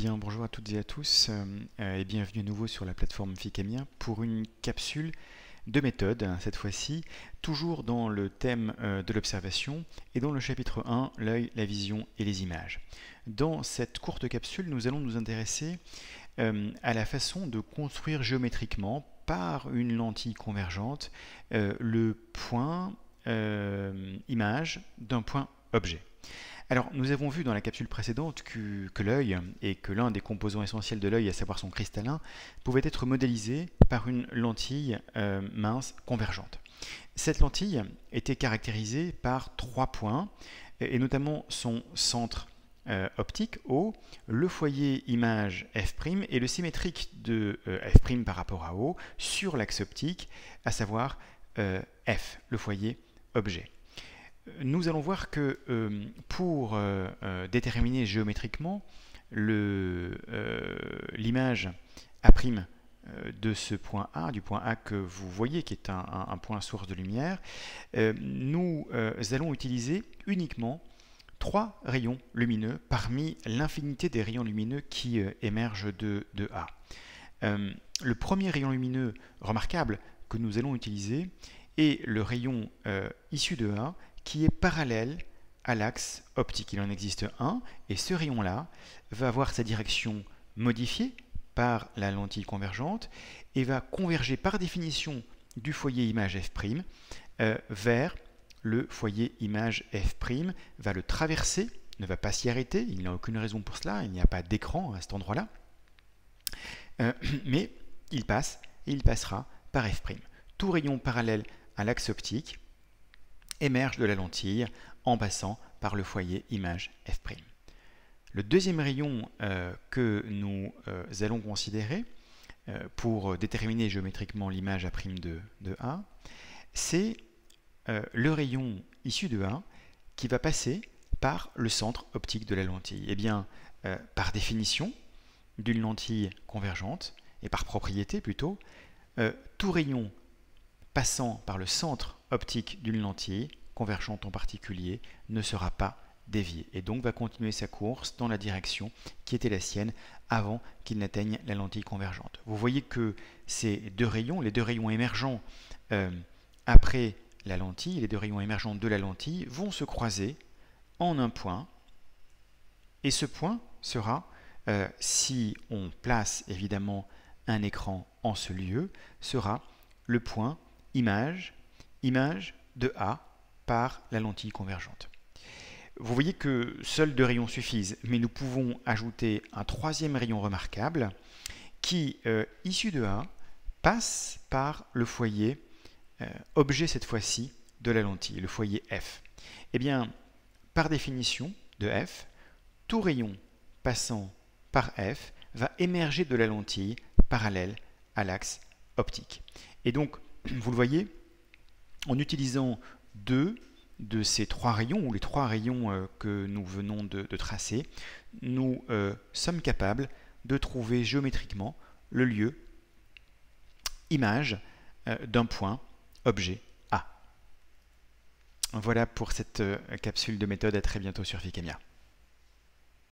bien, bonjour à toutes et à tous et bienvenue à nouveau sur la plateforme Ficamia pour une capsule de méthode, cette fois-ci, toujours dans le thème de l'observation et dans le chapitre 1, l'œil, la vision et les images. Dans cette courte capsule, nous allons nous intéresser à la façon de construire géométriquement par une lentille convergente le point image d'un point objet. Alors, nous avons vu dans la capsule précédente que l'œil, et que l'un des composants essentiels de l'œil, à savoir son cristallin, pouvait être modélisé par une lentille mince convergente. Cette lentille était caractérisée par 3 points, et notamment son centre optique O, le foyer image F' et le symétrique de F' par rapport à O sur l'axe optique, à savoir F, le foyer objet. Nous allons voir que pour déterminer géométriquement l'image A' de ce point A, du point A que vous voyez qui est un point source de lumière, nous allons utiliser uniquement 3 rayons lumineux parmi l'infinité des rayons lumineux qui émergent de A. Le premier rayon lumineux remarquable que nous allons utiliser est le rayon issu de A, qui est parallèle à l'axe optique. Il en existe un, et ce rayon-là va avoir sa direction modifiée par la lentille convergente et va converger par définition du foyer image F' vers le foyer image F', va le traverser, ne va pas s'y arrêter, il n'y a aucune raison pour cela, il n'y a pas d'écran à cet endroit-là, mais il passe et il passera par F'. Tout rayon parallèle à l'axe optique émerge de la lentille en passant par le foyer image F'. Le deuxième rayon que nous allons considérer pour déterminer géométriquement l'image A' de A, c'est le rayon issu de A qui va passer par le centre optique de la lentille. Eh bien, par définition d'une lentille convergente, et par propriété plutôt, tout rayon passant par le centre optique d'une lentille, convergente en particulier, ne sera pas dévié et donc va continuer sa course dans la direction qui était la sienne avant qu'il n'atteigne la lentille convergente. Vous voyez que ces deux rayons, les deux rayons émergents après la lentille, les deux rayons émergents de la lentille vont se croiser en un point, et ce point sera, si on place évidemment un écran en ce lieu, sera le point image de A par la lentille convergente. Vous voyez que seuls 2 rayons suffisent, mais nous pouvons ajouter un troisième rayon remarquable qui, issu de A, passe par le foyer objet cette fois-ci de la lentille, le foyer F. Eh bien, par définition de F, tout rayon passant par F va émerger de la lentille parallèle à l'axe optique. Et donc, vous le voyez, en utilisant 2 de ces 3 rayons, ou les 3 rayons que nous venons de tracer, nous sommes capables de trouver géométriquement le lieu image d'un point objet A. Voilà pour cette capsule de méthode. À très bientôt sur Ficamia.